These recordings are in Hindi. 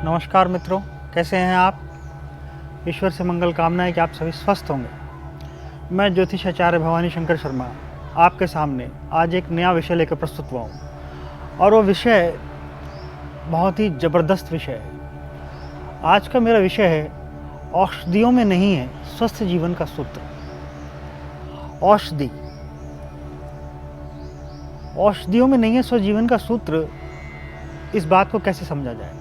नमस्कार मित्रों, कैसे हैं आप। ईश्वर से मंगल कामना है कि आप सभी स्वस्थ होंगे। मैं ज्योतिष आचार्य भवानी शंकर शर्मा आपके सामने आज एक नया विषय लेकर प्रस्तुत हुआ हूँ और वो विषय बहुत ही ज़बरदस्त विषय है। आज का मेरा विषय है औषधियों में नहीं है स्वस्थ जीवन का सूत्र। औषधियों में नहीं है स्वस्थ जीवन का सूत्र। इस बात को कैसे समझा जाए।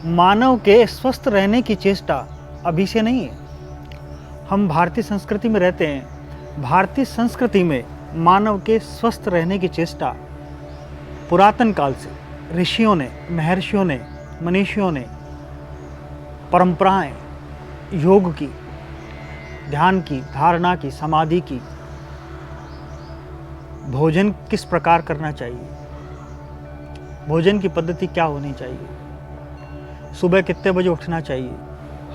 मानव के स्वस्थ रहने की चेष्टा अभी से नहीं है। हम भारतीय संस्कृति में रहते हैं। भारतीय संस्कृति में मानव के स्वस्थ रहने की चेष्टा पुरातन काल से ऋषियों ने, महर्षियों ने, मनीषियों ने परंपराएं, योग की, ध्यान की, धारणा की, समाधि की, भोजन किस प्रकार करना चाहिए, भोजन की पद्धति क्या होनी चाहिए, सुबह कितने बजे उठना चाहिए,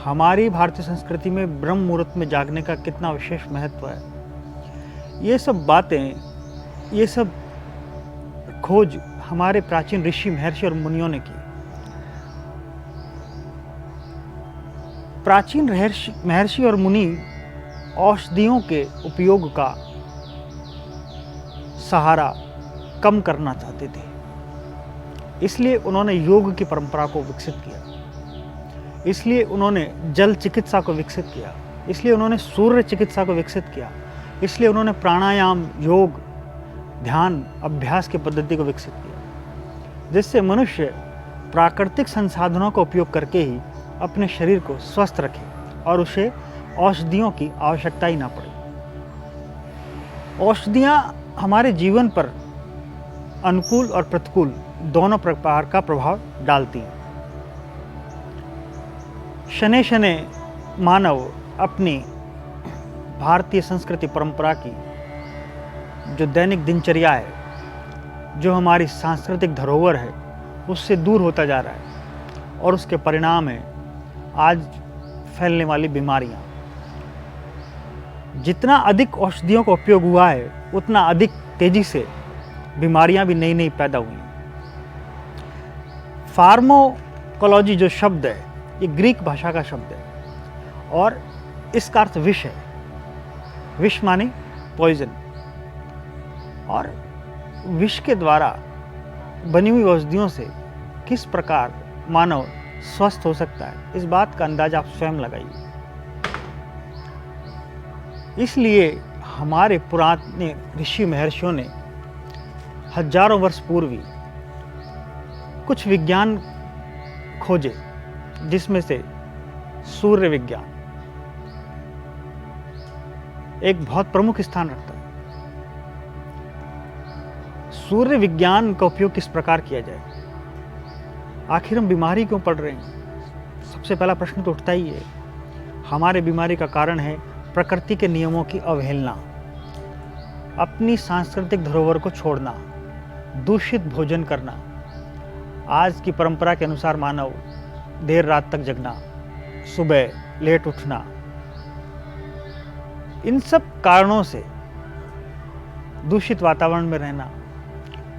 हमारी भारतीय संस्कृति में ब्रह्म मुहूर्त में जागने का कितना विशेष महत्व है, ये सब बातें, ये सब खोज हमारे प्राचीन ऋषि, महर्षि और मुनियों ने की। प्राचीन महर्षि और मुनि औषधियों के उपयोग का सहारा कम करना चाहते थे, इसलिए उन्होंने योग की परंपरा को विकसित किया, इसलिए उन्होंने जल चिकित्सा को विकसित किया, इसलिए उन्होंने सूर्य चिकित्सा को विकसित किया, इसलिए उन्होंने प्राणायाम, योग, ध्यान, अभ्यास की पद्धति को विकसित किया, जिससे मनुष्य प्राकृतिक संसाधनों का उपयोग करके ही अपने शरीर को स्वस्थ रखे और उसे औषधियों की आवश्यकता ही ना पड़े। औषधियाँ हमारे जीवन पर अनुकूल और प्रतिकूल दोनों प्रकार का प्रभाव डालती हैं। शनै शनै मानव अपनी भारतीय संस्कृति परंपरा की जो दैनिक दिनचर्या है, जो हमारी सांस्कृतिक धरोहर है, उससे दूर होता जा रहा है और उसके परिणाम है आज फैलने वाली बीमारियां। जितना अधिक औषधियों का उपयोग हुआ है, उतना अधिक तेजी से बीमारियां भी नई नई पैदा हुई। फार्माकोलॉजी जो शब्द है, ये ग्रीक भाषा का शब्द है और इसका अर्थ विष है। विष माने पॉइजन। और विष के द्वारा बनी हुई औषधियों से किस प्रकार मानव स्वस्थ हो सकता है, इस बात का अंदाजा आप स्वयं लगाइए। इसलिए हमारे पुराने ऋषि महर्षियों ने हजारों वर्ष पूर्व कुछ विज्ञान खोजे, जिसमें से सूर्य विज्ञान एक बहुत प्रमुख स्थान रखता है। सूर्य विज्ञान का उपयोग किस प्रकार किया जाए। आखिर हम बीमारी क्यों पड़ रहे हैं? सबसे पहला प्रश्न तो उठता ही है। हमारे बीमारी का कारण है प्रकृति के नियमों की अवहेलना, अपनी सांस्कृतिक धरोहर को छोड़ना, दूषित भोजन करना, आज की परंपरा के अनुसार मानव देर रात तक जगना, सुबह लेट उठना, इन सब कारणों से दूषित वातावरण में रहना,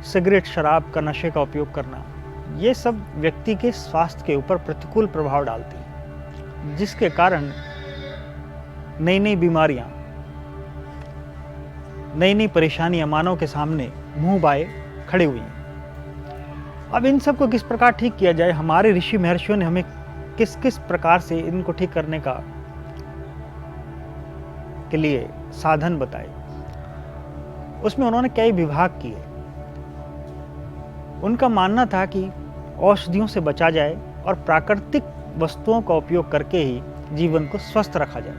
सिगरेट, शराब का, नशे का उपयोग करना, ये सब व्यक्ति के स्वास्थ्य के ऊपर प्रतिकूल प्रभाव डालती है, जिसके कारण नई नई बीमारियां, नई नई परेशानियां मानव के सामने मुंह बाए खड़े हुई हैं। अब इन सब को किस प्रकार ठीक किया जाए, हमारे ऋषि महर्षियों ने हमें किस किस प्रकार से इनको ठीक करने के लिए साधन बताए, उसमें उन्होंने कई विभाग किए। उनका मानना था कि औषधियों से बचा जाए और प्राकृतिक वस्तुओं का उपयोग करके ही जीवन को स्वस्थ रखा जाए।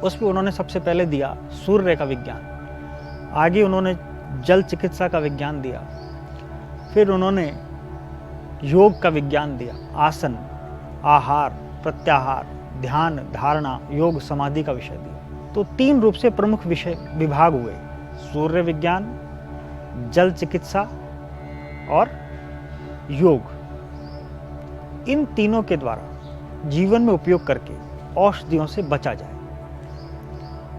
उसमें उन्होंने सबसे पहले दिया सूर्य का विज्ञान, आगे उन्होंने जल चिकित्सा का विज्ञान दिया, फिर उन्होंने योग का विज्ञान दिया, आसन, आहार, प्रत्याहार, ध्यान, धारणा, योग, समाधि का विषय दिया। तो 3 रूप से प्रमुख विषय विभाग हुए: सूर्य विज्ञान, जल चिकित्सा और योग। इन तीनों के द्वारा जीवन में उपयोग करके औषधियों से बचा जाए।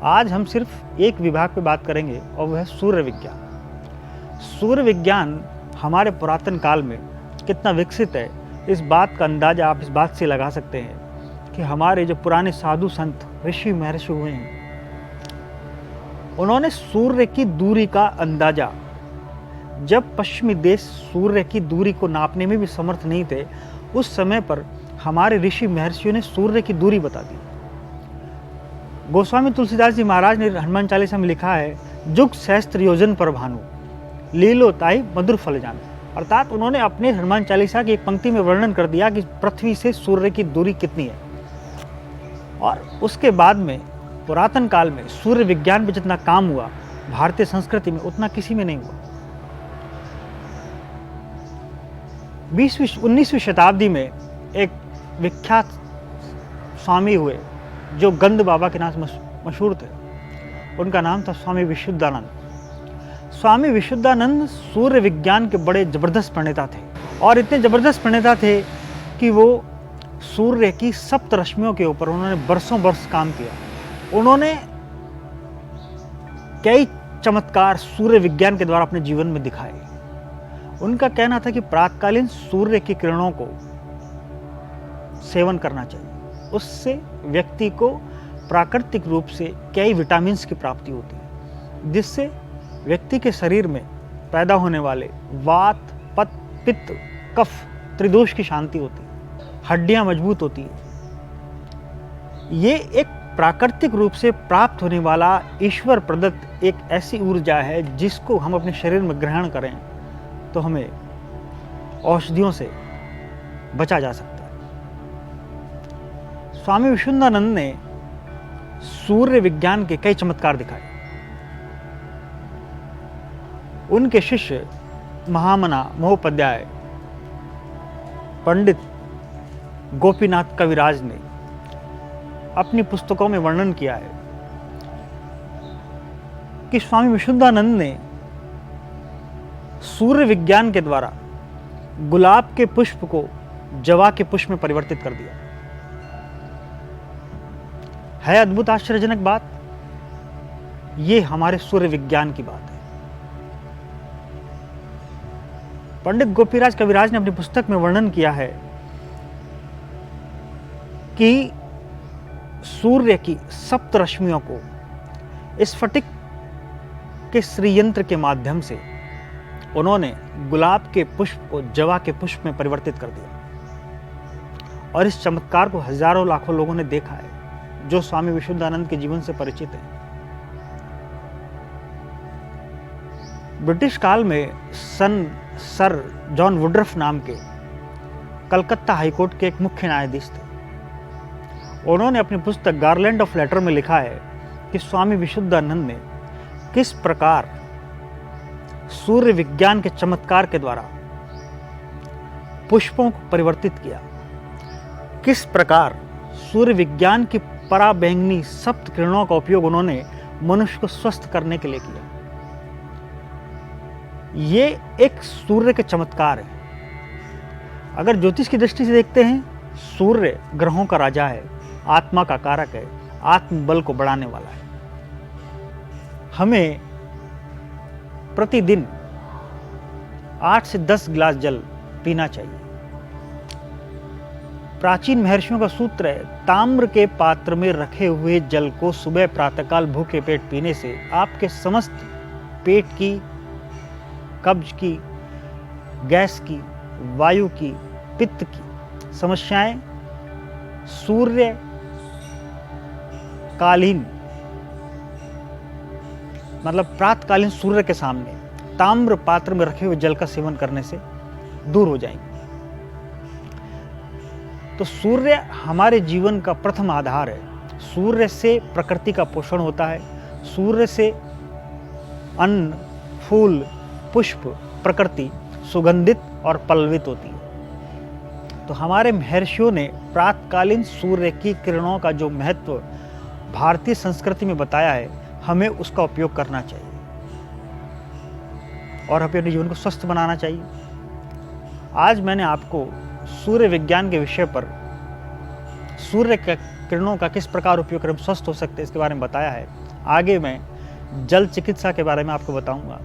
आज हम सिर्फ एक विभाग पे बात करेंगे और वह है सूर्य विज्ञान। सूर्य विज्ञान हमारे पुरातन काल में कितना विकसित है, इस बात का अंदाजा आप इस बात से लगा सकते हैं कि हमारे जो पुराने साधु संत ऋषि महर्षि हुए हैं, उन्होंने सूर्य की दूरी का अंदाजा, जब पश्चिमी देश सूर्य की दूरी को नापने में भी समर्थ नहीं थे, उस समय पर हमारे ऋषि महर्षियों ने सूर्य की दूरी बता दी। गोस्वामी तुलसीदास जी महाराज ने हनुमान चालीसा में लिखा है, जुग सहस्त्र योजन पर भानु लीलो ताई मधुर फल जान। अर्थात उन्होंने अपने हनुमान चालीसा की एक पंक्ति में वर्णन कर दिया कि पृथ्वी से सूर्य की दूरी कितनी है। और उसके बाद में पुरातन काल में सूर्य विज्ञान पे जितना काम हुआ भारतीय संस्कृति में, उतना किसी में नहीं हुआ। 19वीं शताब्दी में एक विख्यात स्वामी हुए जो गंध बाबा के नाम से मशहूर थे। उनका नाम था स्वामी विशुद्धानंद। स्वामी विशुद्धानंद सूर्य विज्ञान के बड़े जबरदस्त प्रणेता थे, और इतने जबरदस्त प्रणेता थे कि वो सूर्य की सप्त रश्मियों के ऊपर उन्होंने बरसों बरस काम किया। उन्होंने कई चमत्कार सूर्य विज्ञान के द्वारा अपने जीवन में दिखाए। उनका कहना था कि प्रातकालीन सूर्य की किरणों को सेवन करना चाहिए, उससे व्यक्ति को प्राकृतिक रूप से कई विटामिन की प्राप्ति होती है, जिससे व्यक्ति के शरीर में पैदा होने वाले वात, पित्त, कफ, त्रिदोष की शांति होती है, हड्डियां मजबूत होती है। ये एक प्राकृतिक रूप से प्राप्त होने वाला ईश्वर प्रदत्त एक ऐसी ऊर्जा है जिसको हम अपने शरीर में ग्रहण करें तो हमें औषधियों से बचा जा सकता है। स्वामी विशुद्धानंद ने सूर्य विज्ञान के कई चमत्कार दिखाए। उनके शिष्य महामना महोपाध्याय पंडित गोपीनाथ कविराज ने अपनी पुस्तकों में वर्णन किया है कि स्वामी विशुद्धानंद ने सूर्य विज्ञान के द्वारा गुलाब के पुष्प को जवा के पुष्प में परिवर्तित कर दिया। है अद्भुत आश्चर्यजनक बात। ये हमारे सूर्य विज्ञान की बात है। पंडित गोपीराज कविराज ने अपनी पुस्तक में वर्णन किया है कि सूर्य की सप्त रश्मियों को स्फटिक के श्रीयंत्र के माध्यम से उन्होंने गुलाब के पुष्प को जवा के पुष्प में परिवर्तित कर दिया। और इस चमत्कार को हजारों लाखों लोगों ने देखा है जो स्वामी विशुद्धानंद के जीवन से परिचित हैं। ब्रिटिश काल में सर जॉन वुडरफ नाम के कलकत्ता हाईकोर्ट के एक मुख्य न्यायाधीश थे। उन्होंने अपनी पुस्तक गार्लैंड ऑफ लेटर में लिखा है कि स्वामी विशुद्धानंद ने किस प्रकार सूर्य विज्ञान के चमत्कार के द्वारा पुष्पों को परिवर्तित किया, किस प्रकार सूर्य विज्ञान की पराबैंगनी सप्त किरणों का उपयोग उन्होंने मनुष्य को स्वस्थ करने के लिए किया। ये एक सूर्य के चमत्कार है। अगर ज्योतिष की दृष्टि से देखते हैं, सूर्य ग्रहों का राजा है, आत्मा का कारक है, आत्मबल को बढ़ाने वाला है। हमें प्रतिदिन 8 से 10 गिलास जल पीना चाहिए। प्राचीन महर्षियों का सूत्र है, ताम्र के पात्र में रखे हुए जल को सुबह प्रातःकाल भूखे पेट पीने से आपके समस्त पेट की, कब्ज की, गैस की, वायु की, पित्त की समस्याएं सूर्य कालीन मतलब प्रातःकालीन सूर्य के सामने ताम्र पात्र में रखे हुए जल का सेवन करने से दूर हो जाएंगे। तो सूर्य हमारे जीवन का प्रथम आधार है। सूर्य से प्रकृति का पोषण होता है। सूर्य से अन्न, फूल, पुष्प, प्रकृति सुगंधित और पल्लवित होती है। तो हमारे महर्षियों ने प्रातःकालीन सूर्य की किरणों का जो महत्व भारतीय संस्कृति में बताया है, हमें उसका उपयोग करना चाहिए और हमें अपने जीवन को स्वस्थ बनाना चाहिए। आज मैंने आपको सूर्य विज्ञान के विषय पर सूर्य के किरणों का किस प्रकार उपयोग कर हम स्वस्थ हो सकते हैं इसके बारे में बताया है। आगे मैं जल चिकित्सा के बारे में आपको बताऊंगा।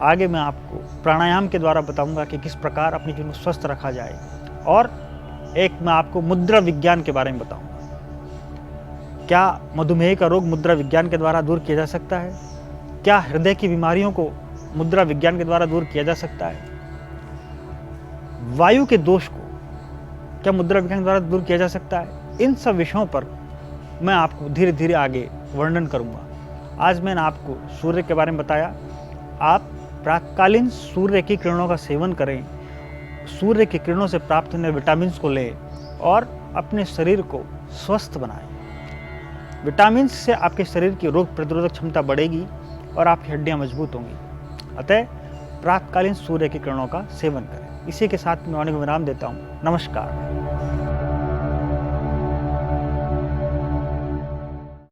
आगे मैं आपको प्राणायाम के द्वारा बताऊंगा कि किस प्रकार अपने जीवन को स्वस्थ रखा जाए। और एक मैं आपको मुद्रा विज्ञान के बारे में बताऊंगा। क्या मधुमेह का रोग मुद्रा विज्ञान के द्वारा दूर किया जा सकता है? क्या हृदय की बीमारियों को मुद्रा विज्ञान के द्वारा दूर किया जा सकता है? वायु के दोष को क्या मुद्रा विज्ञान के द्वारा दूर किया जा सकता है? इन सब विषयों पर मैं आपको धीरे धीरे आगे वर्णन करूंगा। आज मैंने आपको सूर्य के बारे में बताया। आप प्रातःकालीन सूर्य की किरणों का सेवन करें, सूर्य की किरणों से प्राप्त होने विटामिन को लें और अपने शरीर को स्वस्थ बनाएं। विटामिन से आपके शरीर की रोग प्रतिरोधक क्षमता बढ़ेगी और आपकी हड्डियां मजबूत होंगी। अतः प्रातःकालीन सूर्य की किरणों का सेवन करें। इसी के साथ मैं वाणी को विराम देता हूँ। नमस्कार।